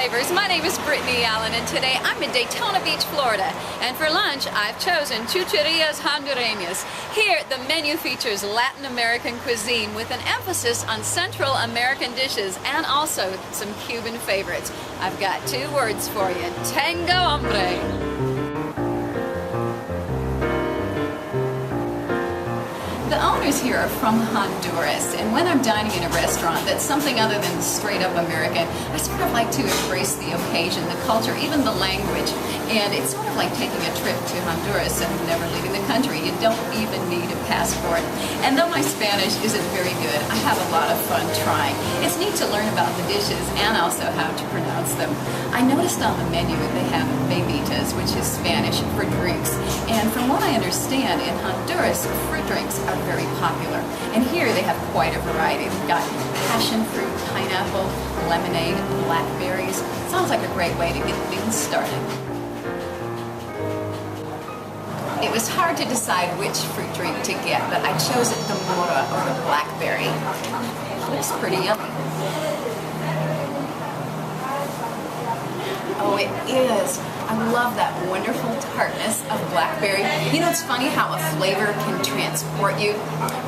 flavors. My name is Brittany Allyn, and today I'm in Daytona Beach, Florida. And for lunch, I've chosen Chucherias Hondurenas. Here, the menu features Latin American cuisine with an emphasis on Central American dishes and also some Cuban favorites. I've got two words for you: tengo hambre. The owners here are from Honduras, and when I'm dining in a restaurant that's something other than straight up American, I sort of like to embrace the occasion, the culture, even the language. And it's sort of like taking a trip to Honduras and never leaving the country. You don't even need a passport. And though my Spanish isn't very good, I have a lot of fun trying. It's neat to learn about the dishes and also how to pronounce them. I noticed on the menu they have bebidas, which is Spanish for drinks. And from what I understand, in Honduras, fruit drinks are very popular. And here they have quite a variety. They've got passion fruit, pineapple, lemonade, blackberries. Sounds like a great way to get things started. It was hard to decide which fruit drink to get, but I chose the mora, or the blackberry. Looks pretty yummy. Oh, it is. I love that wonderful tartness of blackberry. You know, it's funny how a flavor can transport you.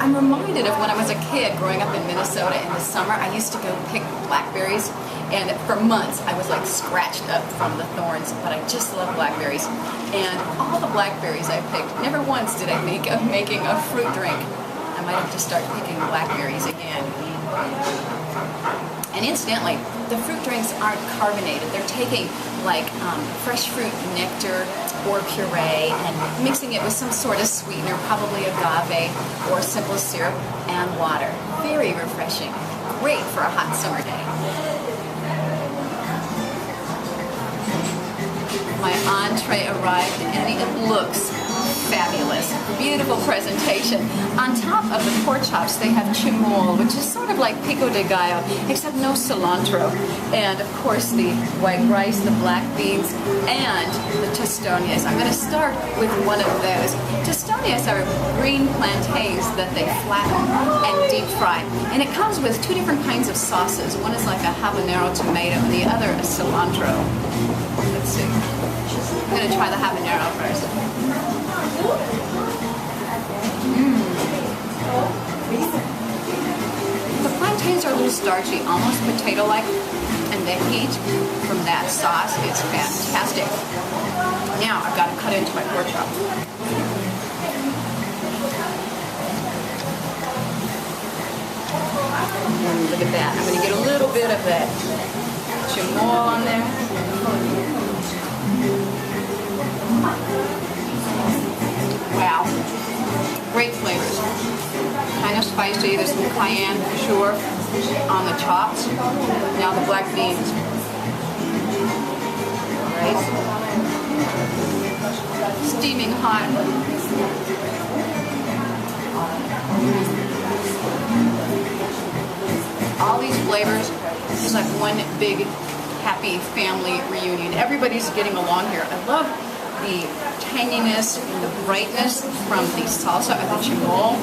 I'm reminded of when I was a kid growing up in Minnesota in the summer. I used to go pick blackberries, and for months I was like scratched up from the thorns, but I just love blackberries. And all the blackberries I picked, never once did I think of making a fruit drink. I might have to start picking blackberries again. And incidentally, the fruit drinks aren't carbonated. They're taking like fresh fruit nectar or puree and mixing it with some sort of sweetener, probably agave or simple syrup and water. Very refreshing. Great for a hot summer day. My entree arrived and it looks fabulous. Beautiful presentation. On top of the pork chops, they have chimol, which is sort of like pico de gallo, except no cilantro. And of course, the white rice, the black beans, and the tostones. I'm going to start with one of those. Tostones are green plantains that they flatten and deep fry. And it comes with two different kinds of sauces. One is like a habanero tomato, and the other a cilantro. Let's see. I'm going to try the habanero first. The plantains are a little starchy, almost potato-like, and the heat from that sauce is fantastic. Now I've got to cut into my pork chop. Look at that. I'm going to get a little bit of that chimol on there. Wow, great flavors. Kind of spicy. There's some cayenne for sure on the chops. Now the black beans. Rice. Steaming hot. All these flavors is like one big happy family reunion. Everybody's getting along here. I love the tanginess, the brightness from the salsa or the chimol,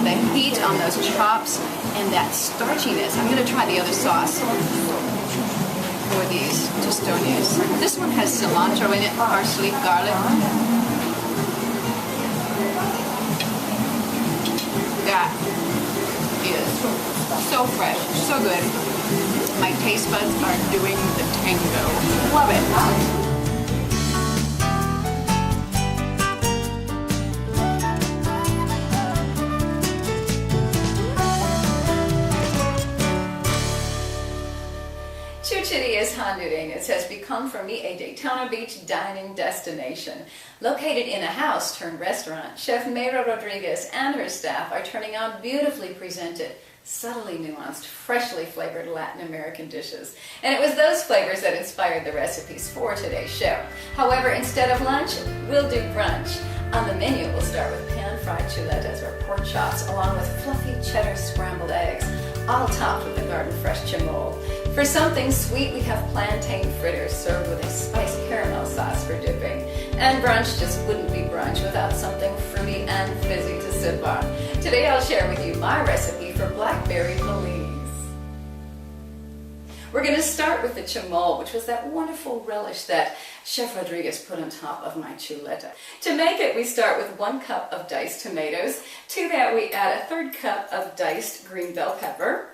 the heat on those chops, and that starchiness. I'm going to try the other sauce for these tostones. This one has cilantro in it, parsley, garlic. That is so fresh, so good. My taste buds are doing the tango. Love it. Chucherias Hondurenas has become for me a Daytona Beach dining destination. Located in a house turned restaurant, Chef Mayra Rodriguez and her staff are turning out beautifully presented, subtly nuanced, freshly flavored Latin American dishes. And it was those flavors that inspired the recipes for today's show. However, instead of lunch, we'll do brunch. On the menu, we'll start with pan-fried chuletas or pork chops, along with fluffy cheddar scrambled eggs, all topped with the garden fresh chimol. For something sweet, we have plantain fritters served with a spiced caramel sauce for dipping. And brunch just wouldn't be brunch without something fruity and fizzy to sip on. Today I'll share with you my recipe for blackberry Belize. We're going to start with the chamole, which was that wonderful relish that Chef Rodriguez put on top of my chuleta. To make it, we start with 1 cup of diced tomatoes. To that, we add a 1/3 cup of diced green bell pepper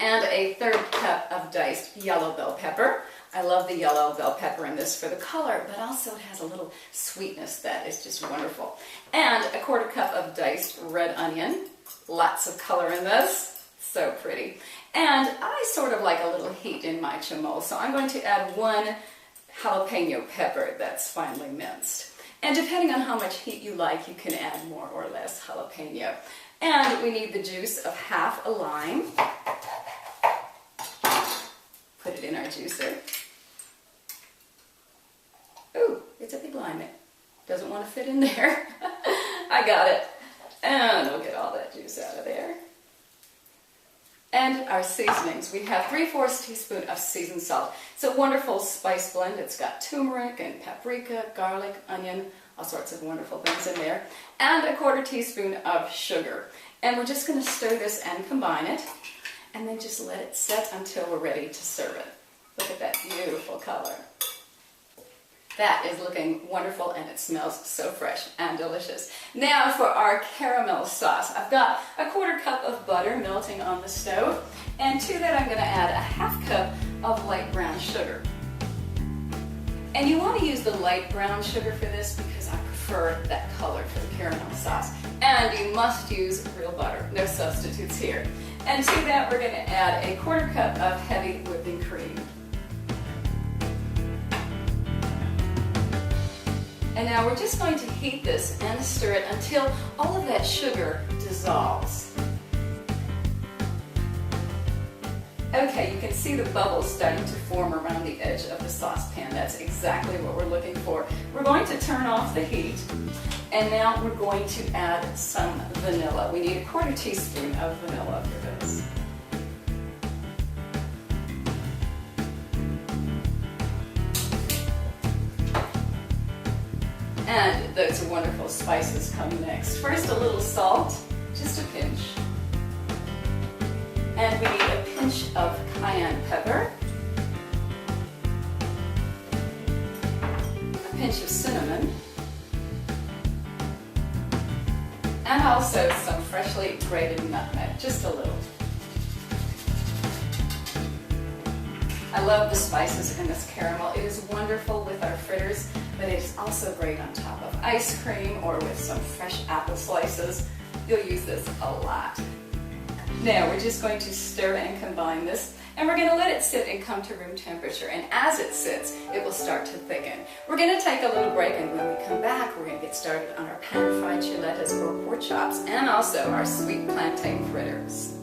and a 1/3 cup of diced yellow bell pepper. I love the yellow bell pepper in this for the color, but also it has a little sweetness that is just wonderful. And a 1/4 cup of diced red onion. Lots of color in this. So pretty. And I sort of like a little heat in my chamole, so I'm going to add 1 jalapeno pepper that's finely minced. And depending on how much heat you like, you can add more or less jalapeno. And we need the juice of 1/2 a lime. Put it in our juicer. Ooh, it's a big lime. It doesn't want to fit in there. I got it. And we'll get all that juice out of there. And our seasonings. We have 3/4 teaspoon of seasoned salt. It's a wonderful spice blend. It's got turmeric and paprika, garlic, onion, all sorts of wonderful things in there. And a 1/4 teaspoon of sugar. And we're just going to stir this and combine it. And then just let it set until we're ready to serve it. Look at that beautiful color. That is looking wonderful, and it smells so fresh and delicious. Now for our caramel sauce. I've got a 1/4 cup of butter melting on the stove, and to that I'm going to add a 1/2 cup of light brown sugar. And you want to use the light brown sugar for this because I prefer that color for the caramel sauce. And you must use real butter, no substitutes here. And to that we're going to add a 1/4 cup of heavy whipping cream. And now we're just going to heat this and stir it until all of that sugar dissolves. Okay, you can see the bubbles starting to form around the edge of the saucepan. That's exactly what we're looking for. We're going to turn off the heat, and now we're going to add some vanilla. We need a 1/4 teaspoon of vanilla for this. And those wonderful spices come next. First, a little salt, just a pinch. And we need a pinch of cayenne pepper, a pinch of cinnamon, and also some freshly grated nutmeg, just a little. I love the spices in this caramel. It is wonderful with our fritters, but it is also great on top of ice cream or with some fresh apple slices. You'll use this a lot. Now we're just going to stir and combine this, and we're going to let it sit and come to room temperature, and as it sits, it will start to thicken. We're going to take a little break, and when we come back, we're going to get started on our pan-fried chuletas or pork chops, and also our sweet plantain fritters.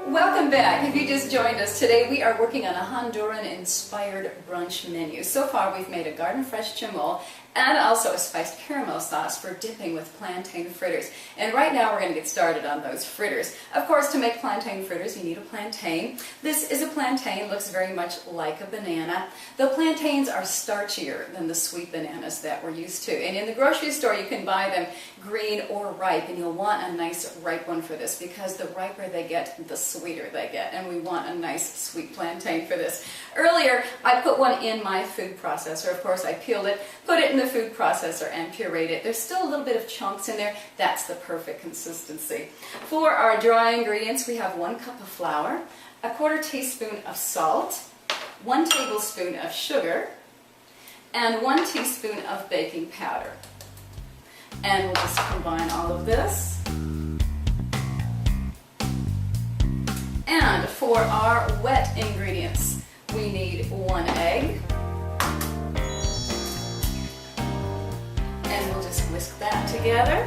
Welcome back. If you just joined us today, we are working on a Honduran-inspired brunch menu. So far, we've made a garden-fresh chamole and also a spiced caramel sauce for dipping with plantain fritters. And right now, we're going to get started on those fritters. Of course, to make plantain fritters, you need a plantain. This is a plantain, looks very much like a banana. The plantains are starchier than the sweet bananas that we're used to. And in the grocery store, you can buy them green or ripe, and you'll want a nice ripe one for this because the riper they get, the sweeter they get, and we want a nice sweet plantain for this. Earlier, I put one in my food processor. Of course, I peeled it, put it in the food processor, and pureed it. There's still a little bit of chunks in there. That's the perfect consistency. For our dry ingredients, we have 1 cup of flour, a 1/4 teaspoon of salt, 1 tablespoon of sugar, and 1 teaspoon of baking powder. And we'll just combine all of this. And for our wet ingredients, we need 1 egg. And we'll just whisk that together.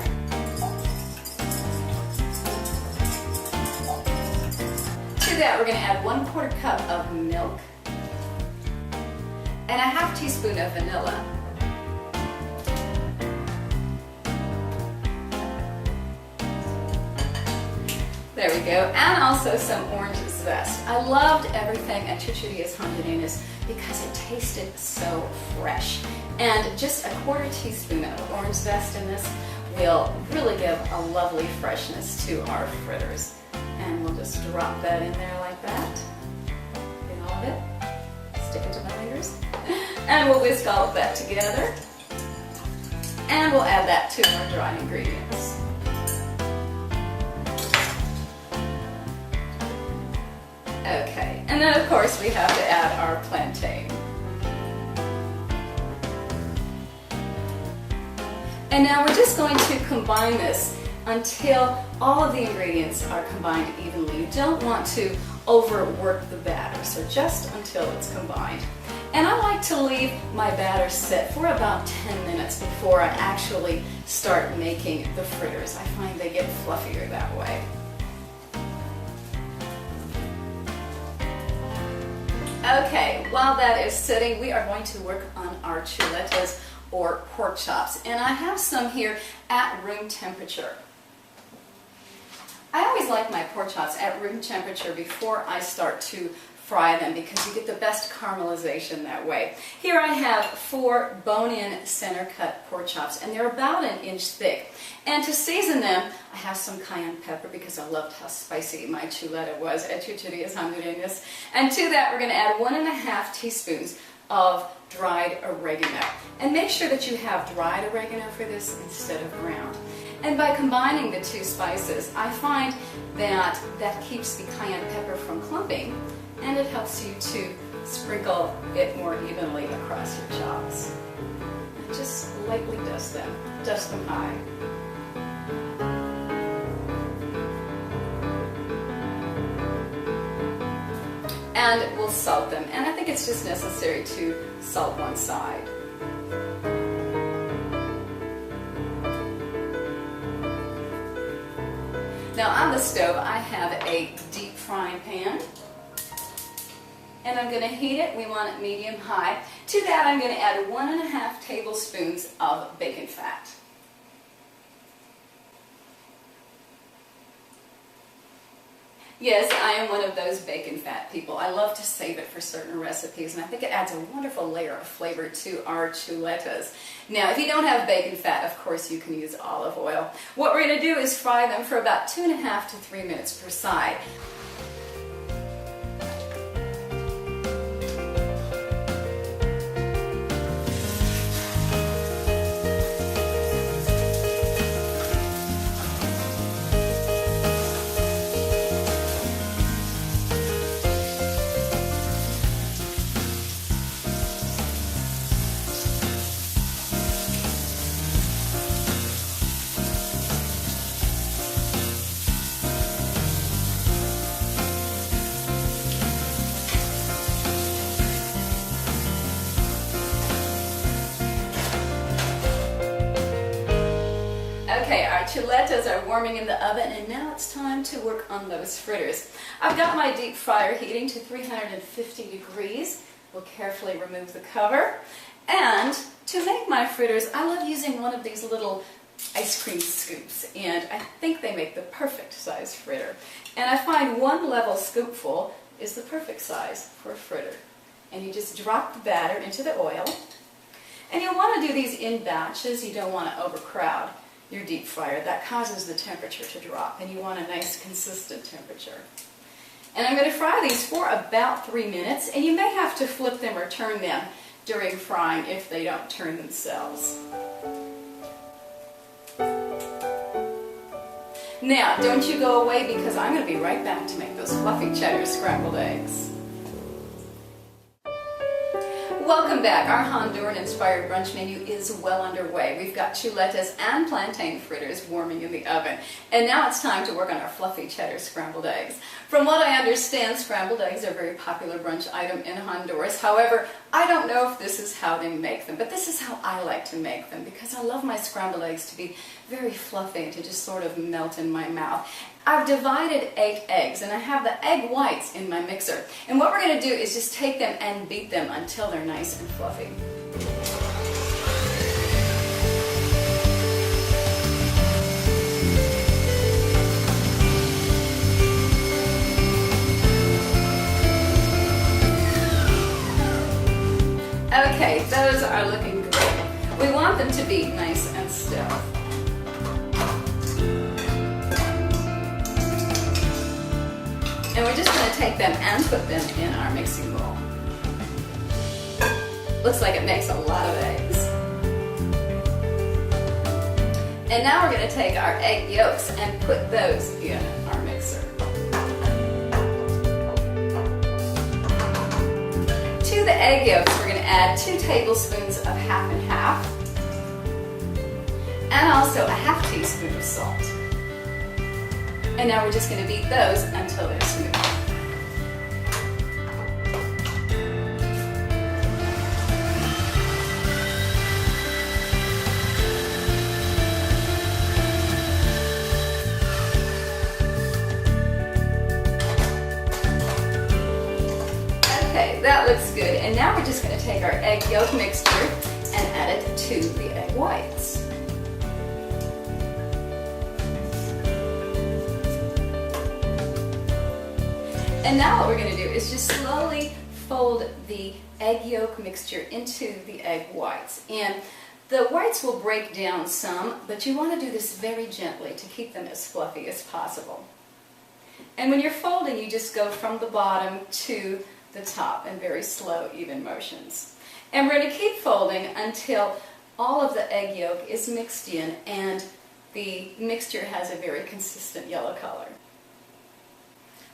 To that, we're going to add 1/4 cup of milk and a 1/2 teaspoon of vanilla. There we go, and also some orange zest. I loved everything at Chucherias Hondurenas because it tasted so fresh. And just a 1/4 teaspoon of orange zest in this will really give a lovely freshness to our fritters. And we'll just drop that in there like that. Get all of it. Stick it to my fingers. And we'll whisk all of that together. And we'll add that to our dry ingredients. Okay, and then of course we have to add our plantain. And now we're just going to combine this until all of the ingredients are combined evenly. You don't want to overwork the batter, so just until it's combined. And I like to leave my batter set for about 10 minutes before I actually start making the fritters. I find they get fluffier that way. Okay, while that is sitting, we are going to work on our chuletas or pork chops. And I have some here at room temperature. I always like my pork chops at room temperature before I start to fry them because you get the best caramelization that way. Here I have 4 bone-in center-cut pork chops, and they're about 1 inch thick. And to season them, I have some cayenne pepper because I loved how spicy my chuleta was at Chucherias Hondurenas. And to that, we're going to add 1½ teaspoons of dried oregano. And make sure that you have dried oregano for this instead of ground. And by combining the 2 spices, I find that that keeps the cayenne pepper from clumping, and it helps you to sprinkle it more evenly across your chops. And just lightly dust them high. And we'll salt them, and I think it's just necessary to salt one side. Now on the stove I have a deep frying pan, and I'm going to heat it. We want it medium high. To that I'm going to add 1½ tablespoons of bacon fat. Yes, I am one of those bacon fat people. I love to save it for certain recipes, and I think it adds a wonderful layer of flavor to our chuletas. Now, if you don't have bacon fat, of course you can use olive oil. What we're going to do is fry them for about 2½ to 3 minutes per side. Okay, our chuletas are warming in the oven, and now it's time to work on those fritters. I've got my deep fryer heating to 350 degrees. We'll carefully remove the cover. And to make my fritters, I love using one of these little ice cream scoops, and I think they make the perfect size fritter. And I find 1 level scoopful is the perfect size for a fritter. And you just drop the batter into the oil. And you'll want to do these in batches. You don't want to overcrowd your deep fryer. That causes the temperature to drop, and you want a nice consistent temperature. And I'm going to fry these for about 3 minutes, and you may have to flip them or turn them during frying if they don't turn themselves. Now, don't you go away, because I'm going to be right back to make those fluffy cheddar scrambled eggs. Welcome back. Our Honduran-inspired brunch menu is well underway. We've got chuletas and plantain fritters warming in the oven. And now it's time to work on our fluffy cheddar scrambled eggs. From what I understand, scrambled eggs are a very popular brunch item in Honduras. However, I don't know if this is how they make them, but this is how I like to make them, because I love my scrambled eggs to be very fluffy and to just sort of melt in my mouth. I've divided 8 eggs, and I have the egg whites in my mixer. And what we're going to do is just take them and beat them until they're nice and fluffy. Okay, those are looking great. We want them to be nice and stiff. And we're just going to take them and put them in our mixing bowl. Looks like it makes a lot of eggs. And now we're going to take our egg yolks and put those in our mixer. To the egg yolks, we're going to add 2 tablespoons of half and half, and also a half teaspoon of salt. And now we're just going to beat those until they're smooth. Okay, that looks good. And now we're just going to take our egg yolk mixture and add it to the egg whites. And now what we're going to do is just slowly fold the egg yolk mixture into the egg whites. And the whites will break down some, but you want to do this very gently to keep them as fluffy as possible. And when you're folding, you just go from the bottom to the top in very slow, even motions. And we're going to keep folding until all of the egg yolk is mixed in and the mixture has a very consistent yellow color.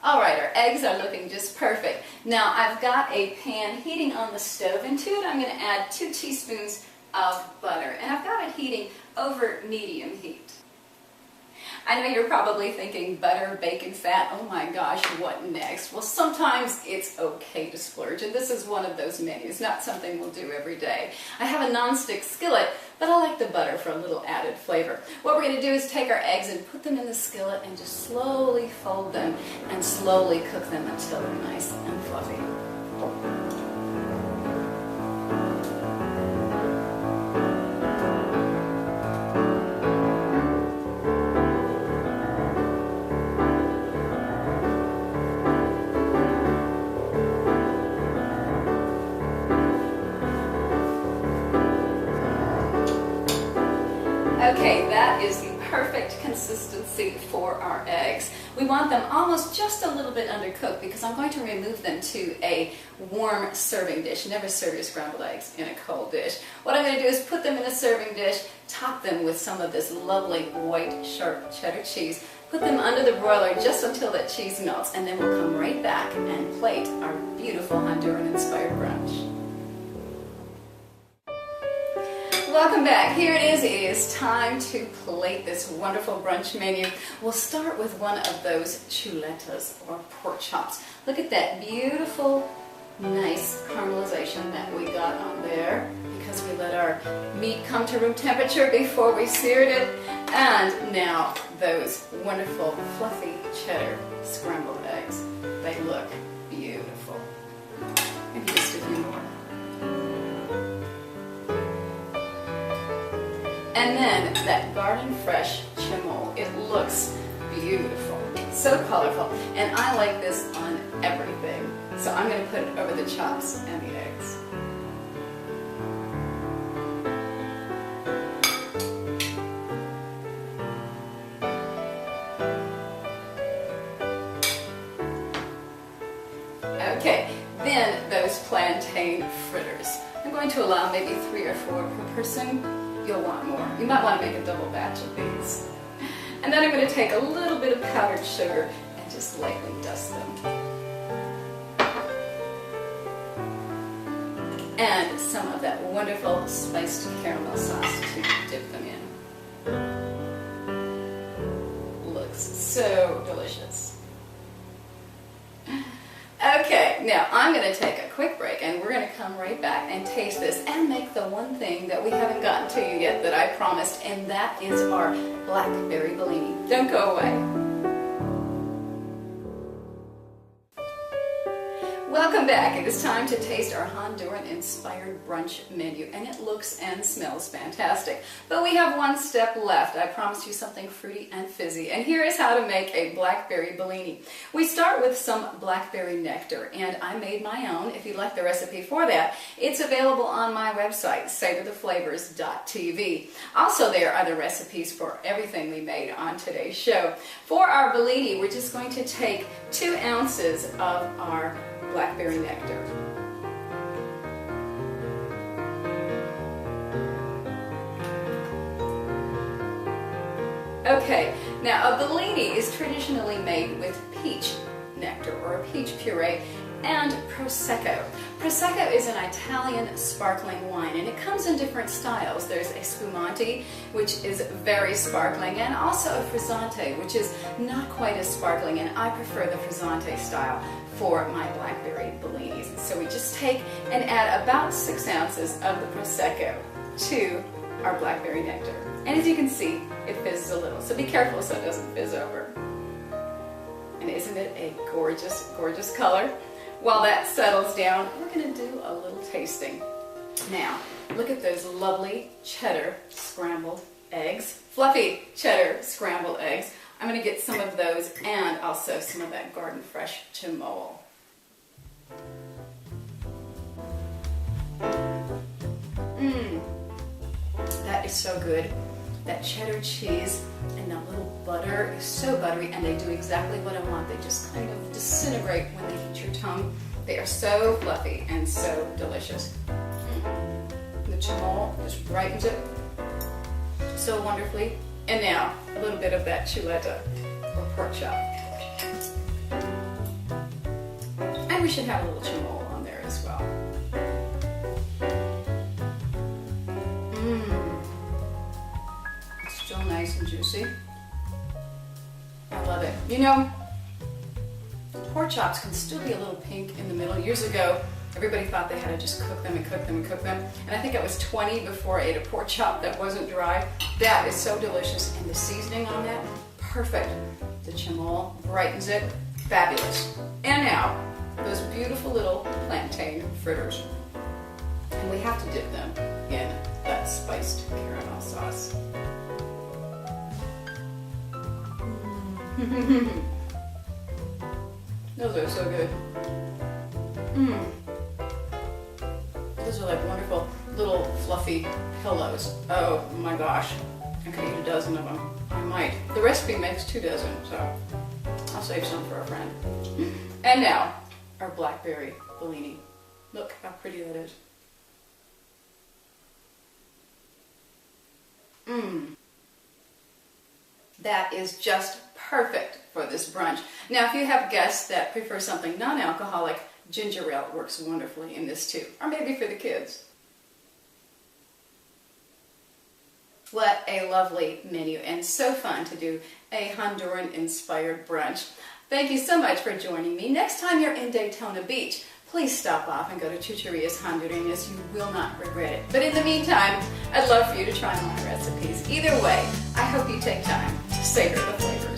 Alright, our eggs are looking just perfect. Now I've got a pan heating on the stove, and to it I'm going to add 2 teaspoons of butter. And I've got it heating over medium heat. I know you're probably thinking butter, bacon fat, oh my gosh, what next? Well, sometimes it's okay to splurge, and this is one of those menus, not something we'll do every day. I have a non-stick skillet, but I like the butter for a little added flavor. What we're going to do is take our eggs and put them in the skillet and just slowly fold them and slowly cook them until they're nice and fluffy. Okay, that is the perfect consistency for our eggs. We want them almost just a little bit undercooked because I'm going to remove them to a warm serving dish. Never serve your scrambled eggs in a cold dish. What I'm going to do is put them in a serving dish, top them with some of this lovely white sharp cheddar cheese, put them under the broiler just until that cheese melts, and then we'll come right back and plate our beautiful Honduran-inspired brunch. Welcome back. Here it is. It is time to plate this wonderful brunch menu. We'll start with one of those chuletas or pork chops. Look at that beautiful, nice caramelization that we got on there because we let our meat come to room temperature before we seared it. And now those wonderful, fluffy cheddar scrambled eggs. They look beautiful. Maybe just a few more. And then that garden fresh chimol. It looks beautiful, so colorful, and I like this on everything. So I'm going to put it over the chops and the eggs. Okay, then those plantain fritters. I'm going to allow maybe 3 or 4 per person. You'll want more. You might want to make a double batch of these. And then I'm going to take a little bit of powdered sugar and just lightly dust them. And some of that wonderful spiced caramel sauce to dip them in. Looks so delicious. Okay, now I'm going to take a quick break and we're going to come right back and taste this and make the one thing that we haven't gotten to you yet that I promised, and that is our blackberry bellini. Don't go away. Welcome back. It is time to taste our Honduran-inspired brunch menu, and it looks and smells fantastic. But we have one step left. I promised you something fruity and fizzy, and here is how to make a blackberry bellini. We start with some blackberry nectar, and I made my own. If you'd like the recipe for that, it's available on my website, savortheflavors.tv. Also, there are the recipes for everything we made on today's show. For our bellini, we're just going to take 2 ounces of our blackberry nectar. Okay, now a bellini is traditionally made with peach nectar or a peach puree and Prosecco. Prosecco is an Italian sparkling wine, and it comes in different styles. There's a spumante, which is very sparkling, and also a frizzante, which is not quite as sparkling, and I prefer the frizzante style for my blackberry bellinis. So we just take and add about 6 ounces of the Prosecco to our blackberry nectar. And as you can see, it fizzes a little, so be careful so it doesn't fizz over. And isn't it a gorgeous, gorgeous color? While that settles down, we're going to do a little tasting. Now, look at those lovely cheddar scrambled eggs, fluffy cheddar scrambled eggs. I'm going to get some of those and also some of that garden fresh chamois. That is so good. That cheddar cheese and that little butter is so buttery, and they do exactly what I want. They just kind of disintegrate when they hit your tongue. They are so fluffy and so delicious. The chamois just brightens it so wonderfully. And now, a little bit of that chuleta or pork chop. And we should have a little chamois on there as well. It's still nice and juicy. I love it. You know, pork chops can still be a little pink in the middle. Years ago, everybody thought they had to just cook them and cook them and cook them. And I think I was 20 before I ate a pork chop that wasn't dry. That is so delicious. And the seasoning on that, perfect. The chamois brightens it. Fabulous. And now, those beautiful little plantain fritters. And we have to dip them in that spiced caramel sauce. Those are so good. Those are like wonderful little fluffy pillows. Oh my gosh. I could eat a dozen of them. I might. The recipe makes 2 dozen, so I'll save some for a friend. And now, our blackberry bellini. Look how pretty that is. That is just perfect for this brunch. Now, if you have guests that prefer something non-alcoholic, ginger ale works wonderfully in this too, or maybe for the kids. What a lovely menu, and so fun to do a Honduran-inspired brunch. Thank you so much for joining me. Next time you're in Daytona Beach, please stop off and go to Chucherias Hondurenas. You will not regret it. But in the meantime, I'd love for you to try my recipes. Either way, I hope you take time to savor the flavors.